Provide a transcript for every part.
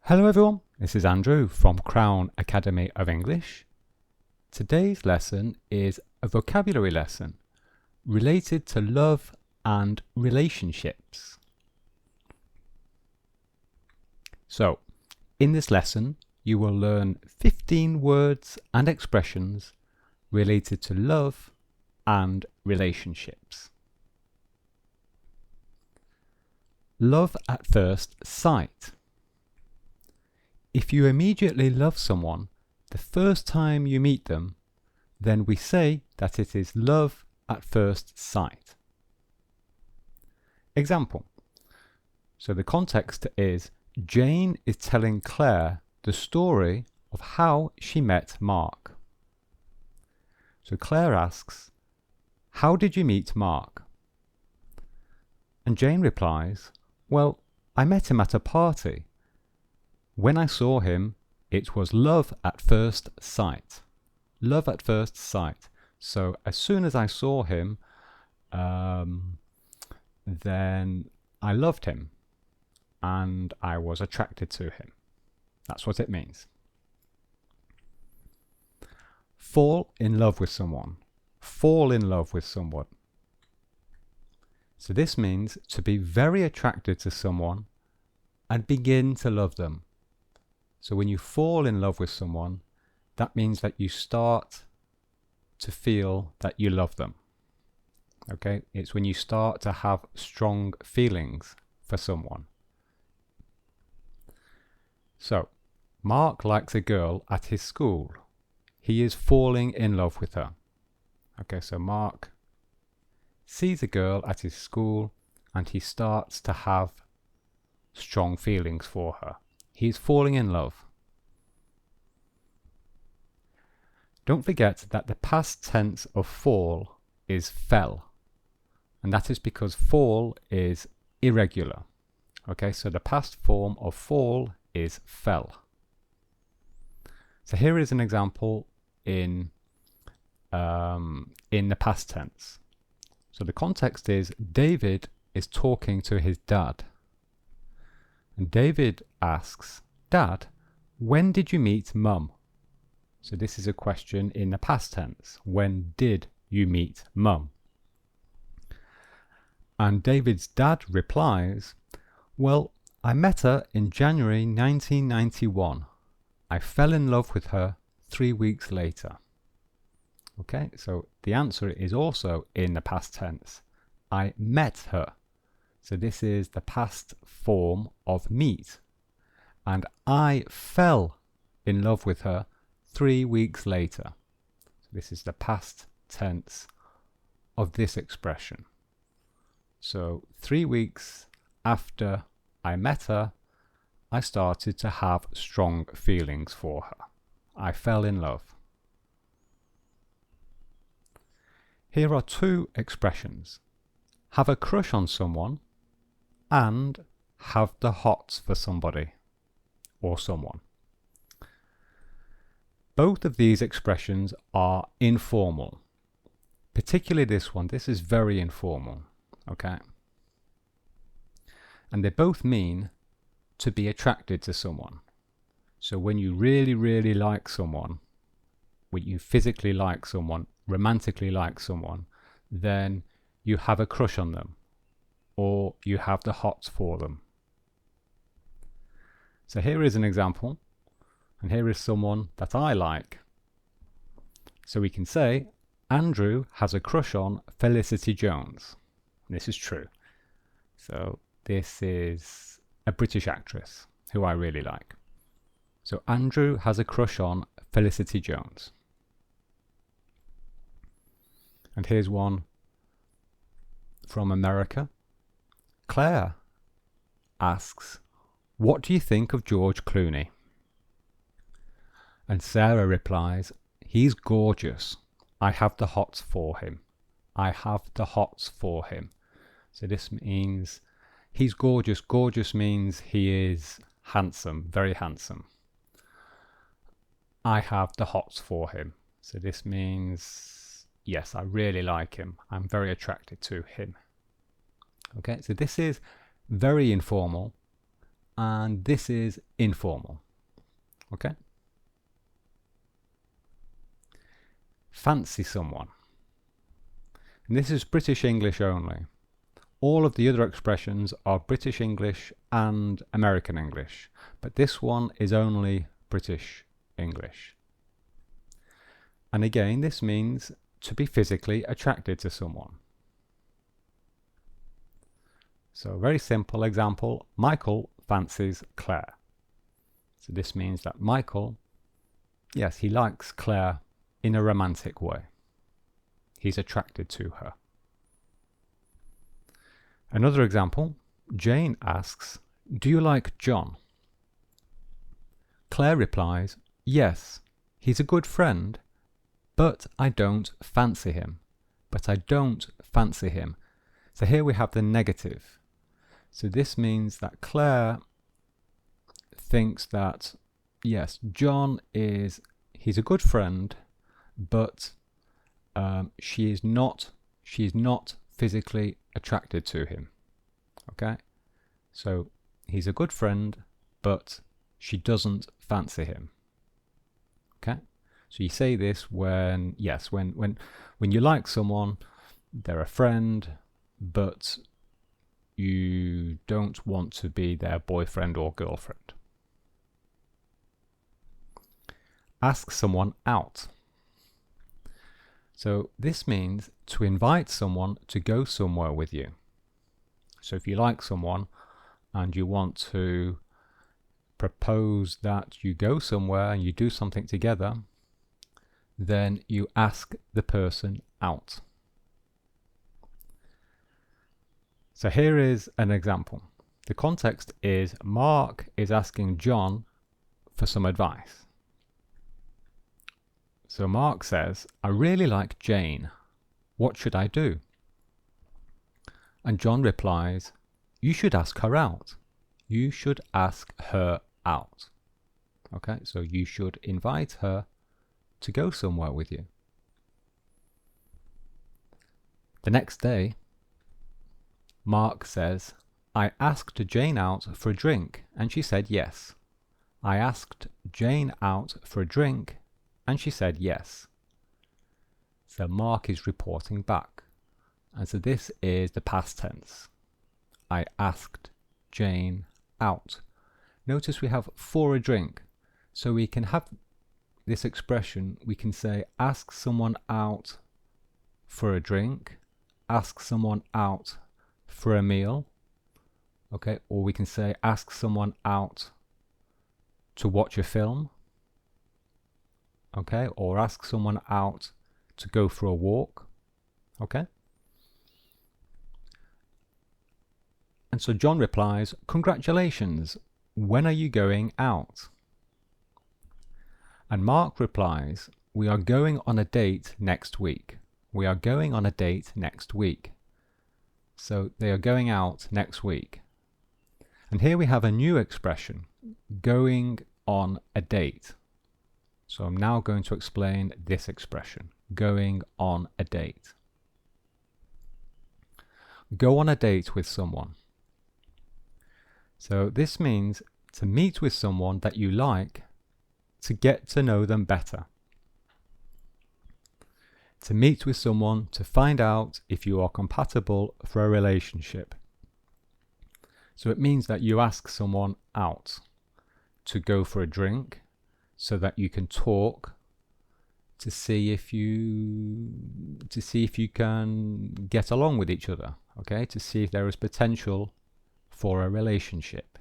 Hello everyone, this is Andrew from Crown Academy of English. Today's lesson is a vocabulary lesson related to love and relationships. So, in this lesson, you will learn 15 words and expressions related to love and relationships. Love at first sight. If you immediately love someone the first time you meet them, then we say that it is love at first sight. Example. So the context is Jane is telling Claire the story of how she met Mark. So Claire asks, "How did you meet Mark?" And Jane replies, "Well, I met him at a party. When I saw him, it was love at first sight." Love at first sight. So as soon as I saw him, then I loved him and I was attracted to him. That's what it means. Fall in love with someone. Fall in love with someone. So this means to be very attracted to someone and begin to love them. So when you fall in love with someone, that means that you start to feel that you love them. Okay? It's when you start to have strong feelings for someone. So, Mark likes a girl at his school. He is falling in love with her. Okay, so Mark sees a girl at his school and he starts to have strong feelings for her. He's falling in love. Don't forget that the past tense of fall is fell. And that is because fall is irregular. Okay, so the past form of fall is fell. So here is an example in the past tense. So the context is David is talking to his dad. And David asks, "Dad, when did you meet Mum?" So this is a question in the past tense. When did you meet Mum? And David's dad replies, "Well, I met her in January 1991. I fell in love with her 3 weeks later." Okay, so the answer is also in the past tense. I met her. So this is the past form of meet. And I fell in love with her 3 weeks later. So this is the past tense of this expression. So 3 weeks after I met her, I started to have strong feelings for her. I fell in love. Here are two expressions. Have a crush on someone and have the hots for somebody or someone. Both of these expressions are informal. Particularly this one. This is very informal. Okay? And they both mean to be attracted to someone. So when you really, really like someone, when you physically like someone, romantically like someone, then you have a crush on them, or you have the hots for them. So here is an example, and here is someone that I like. So we can say, Andrew has a crush on Felicity Jones. And this is true. So this is a British actress who I really like. So Andrew has a crush on Felicity Jones. And here's one from America. Claire asks, "What do you think of George Clooney?" And Sarah replies, "He's gorgeous. I have the hots for him. I have the hots for him." So this means he's gorgeous. Gorgeous means he is handsome, very handsome. I have the hots for him. So this means, yes, I really like him. I'm very attracted to him. Okay, so this is very informal and this is informal. Okay? Fancy someone. And this is British English only. All of the other expressions are British English and American English, but this one is only British English. And again, this means to be physically attracted to someone. So a very simple example, Michael fancies Claire. So this means that Michael, yes, he likes Claire in a romantic way. He's attracted to her. Another example, Jane asks, "Do you like John?" Claire replies, "Yes, he's a good friend, but I don't fancy him." But I don't fancy him. So here we have the negative. So this means that Claire thinks that, yes, John he's a good friend, but she is not physically attracted to him. Okay? So he's a good friend, but she doesn't fancy him. Okay? So you say this when, yes, when you like someone, they're a friend, but you don't want to be their boyfriend or girlfriend. Ask someone out. So this means to invite someone to go somewhere with you. So if you like someone and you want to propose that you go somewhere and you do something together, then you ask the person out. So here is an example. The context is Mark is asking John for some advice. So Mark says, "I really like Jane. What should I do?" And John replies, "You should ask her out. You should ask her out." Okay, so you should invite her to go somewhere with you. The next day, Mark says, "I asked Jane out for a drink and she said yes. I asked Jane out for a drink and she said yes." So Mark is reporting back. And so this is the past tense. I asked Jane out. Notice we have for a drink. So we can have this expression, we can say ask someone out for a drink, ask someone out for a meal, okay, or we can say ask someone out to watch a film, okay, or ask someone out to go for a walk, okay. And so John replies, "Congratulations, when are you going out?" And Mark replies, "We are going on a date next week. We are going on a date next week." So they are going out next week. And here we have a new expression, going on a date. So I'm now going to explain this expression, going on a date. Go on a date with someone. So this means to meet with someone that you like, to get to know them better. To meet with someone to find out if you are compatible for a relationship. So it means that you ask someone out to go for a drink so that you can talk to see if you can get along with each other, okay? To see if there is potential for a relationship.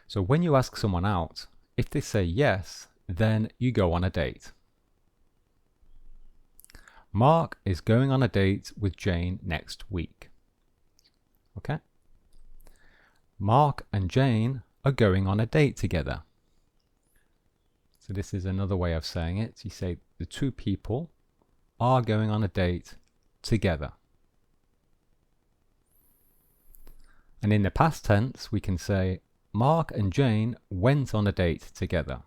So when you ask someone out, if they say yes, then you go on a date. Mark is going on a date with Jane next week. Okay? Mark and Jane are going on a date together. So this is another way of saying it. You say the two people are going on a date together. And in the past tense, we can say Mark and Jane went on a date together.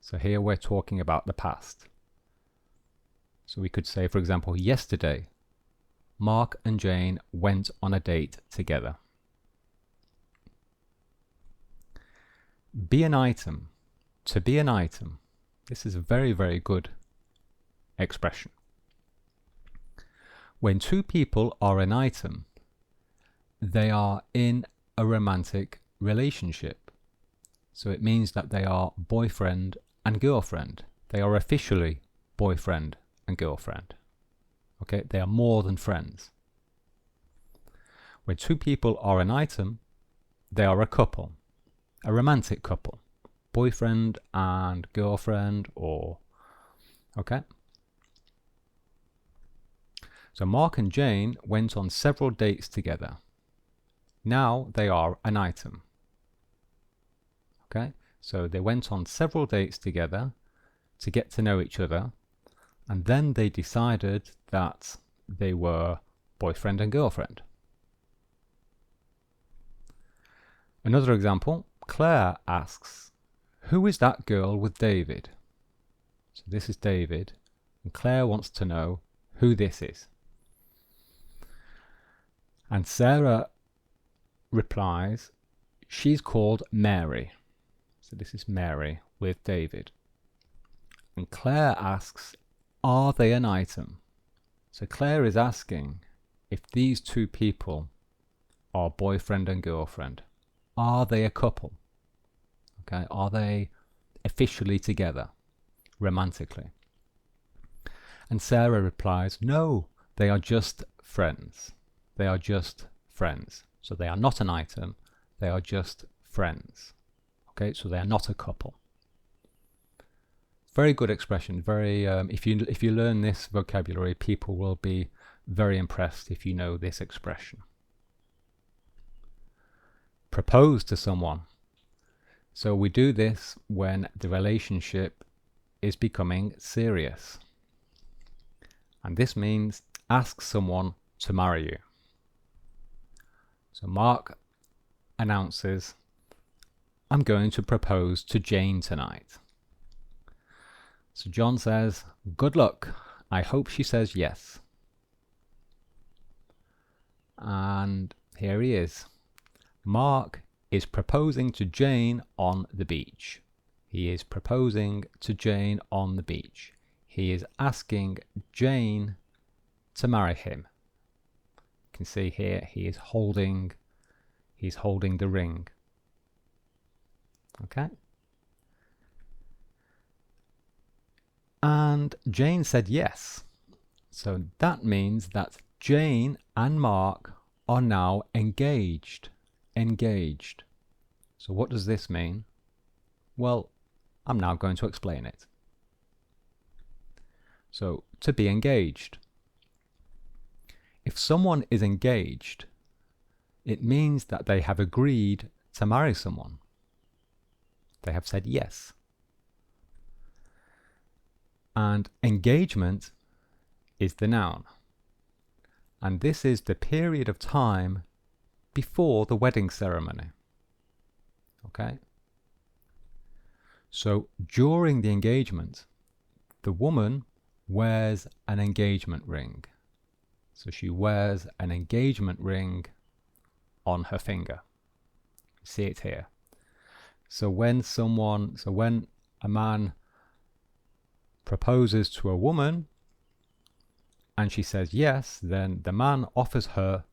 So here we're talking about the past. So we could say, for example, yesterday, Mark and Jane went on a date together. be an item, to be an item. This is a very, very good expression. When two people are an item, they are in a romantic relationship. So it means that they are boyfriend and girlfriend. They are officially boyfriend and girlfriend. Okay, they are more than friends. When two people are an item, they are a couple, a romantic couple, boyfriend and girlfriend, or okay. So Mark and Jane went on several dates together. Now they are an item. Okay, so they went on several dates together to get to know each other, and then they decided that they were boyfriend and girlfriend. Another example, Claire asks, "Who is that girl with David?" So this is David, and Claire wants to know who this is. And Sarah replies, "She's called Mary." So this is Mary with David. And Claire asks, "Are they an item?" So Claire is asking if these two people are boyfriend and girlfriend. Are they a couple? Okay, are they officially together, romantically? And Sarah replies, "No, they are just friends. They are just friends." So they are not an item, they are just friends. Okay, so they are not a couple. Very good expression. Very. If you learn this vocabulary, people will be very impressed if you know this expression. Propose to someone. So we do this when the relationship is becoming serious. And this means ask someone to marry you. So Mark announces, "I'm going to propose to Jane tonight." So John says, "Good luck. I hope she says yes." And here he is. Mark is proposing to Jane on the beach. He is proposing to Jane on the beach. He is asking Jane to marry him. You can see here he's holding the ring. Okay? And Jane said yes. So that means that Jane and Mark are now engaged. Engaged. So what does this mean? Well, I'm now going to explain it. So, to be engaged. If someone is engaged, it means that they have agreed to marry someone. They have said yes. And engagement is the noun. And this is the period of time before the wedding ceremony. Okay? So during the engagement, the woman wears an engagement ring. So she wears an engagement ring on her finger. See it here. So when a man proposes to a woman and she says yes, then the man offers her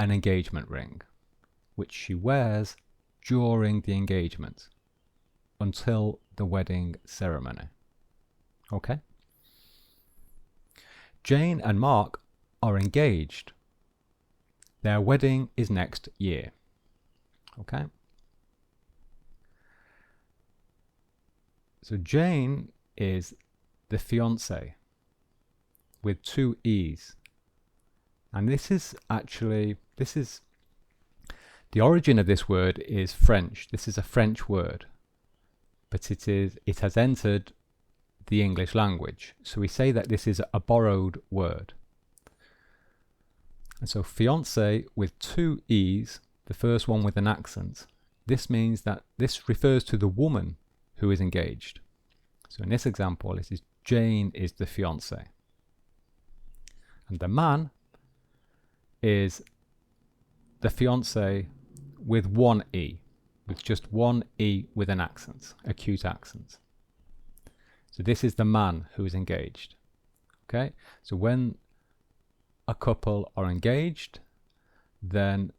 an engagement ring, which she wears during the engagement until the wedding ceremony. Okay? Jane and Mark are engaged. Their wedding is next year. Okay? So Jane is the fiancée with two E's. And this is the origin of this word is French. This is a French word, but it has entered the English language. So we say that this is a borrowed word. And so fiancé with two E's, the first one with an accent, this means that this refers to the woman who is engaged. So in this example, it is Jane is the fiancé. And the man is the fiancé with one E, with just one E with an accent, acute accent. So this is the man who is engaged. Okay, so when a couple are engaged, then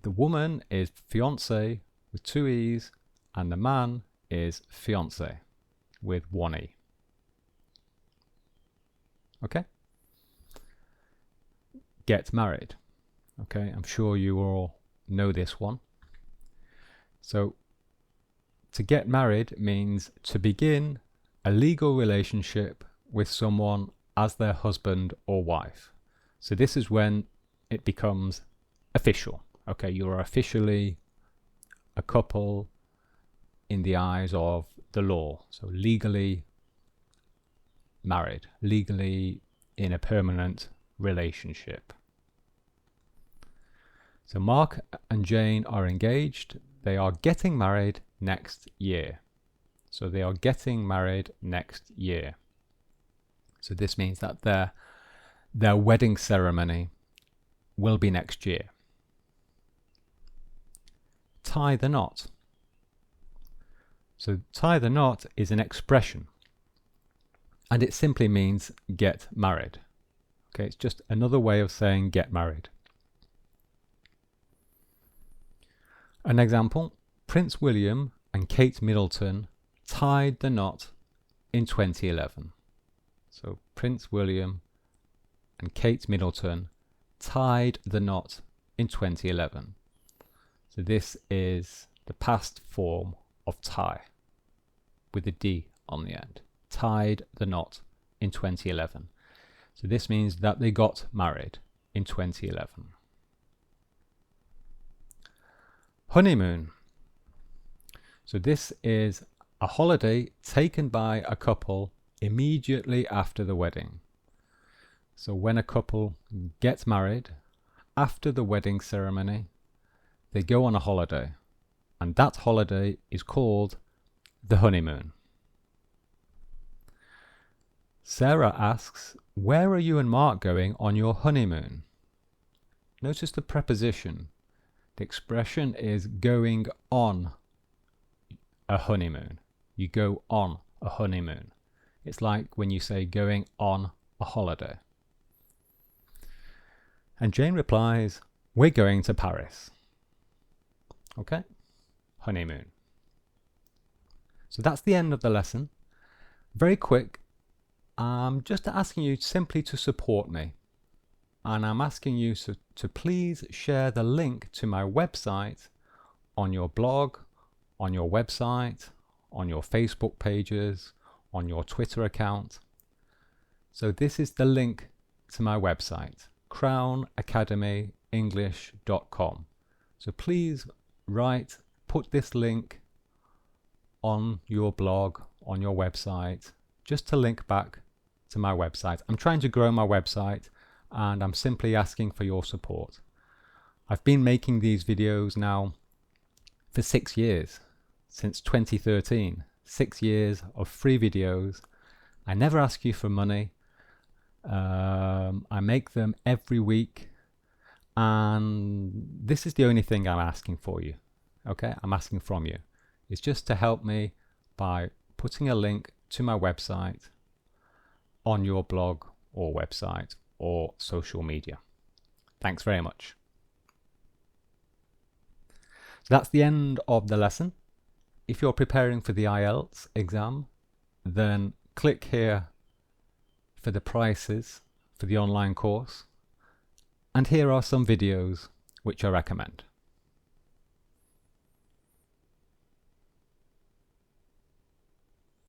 the woman is fiancée with two E's and the man is fiancé with one E. Okay? Get married. Okay, I'm sure you all know this one. So to get married means to begin a legal relationship with someone as their husband or wife. So this is when it becomes official. Okay, you're officially a couple in the eyes of the law. So legally married, legally in a permanent relationship. So Mark and Jane are engaged. They are getting married next year. So they are getting married next year. So this means that their wedding ceremony will be next year. Tie the knot. So tie the knot is an expression and it simply means get married. Okay, it's just another way of saying get married. An example, Prince William and Kate Middleton tied the knot in 2011. So Prince William and Kate Middleton tied the knot in 2011. So this is the past form of tie with a D on the end. Tied the knot in 2011. So this means that they got married in 2011. Honeymoon. So this is a holiday taken by a couple immediately after the wedding. So when a couple gets married, after the wedding ceremony, they go on a holiday, and that holiday is called the honeymoon. Sarah asks, where are you and Mark going on your honeymoon? Notice the preposition. The expression is going on a honeymoon. You go on a honeymoon. It's like when you say going on a holiday. And Jane replies, we're going to Paris. Okay? Honeymoon. So that's the end of the lesson. Very quick. I'm just asking you simply to support me. And I'm asking you to please share the link to my website on your blog, on your website, on your Facebook pages, on your Twitter account. So this is the link to my website, crownacademyenglish.com. So please put this link on your blog, on your website, just to link back to my website. I'm trying to grow my website and I'm simply asking for your support. I've been making these videos now for 6 years, since 2013. 6 years of free videos. I never ask you for money. I make them every week, and this is the only thing I'm asking for you. Okay, I'm asking from you. It's just to help me by putting a link to my website on your blog or website or social media. Thanks very much. So that's the end of the lesson. If you're preparing for the IELTS exam, then click here for the prices for the online course. And here are some videos which I recommend.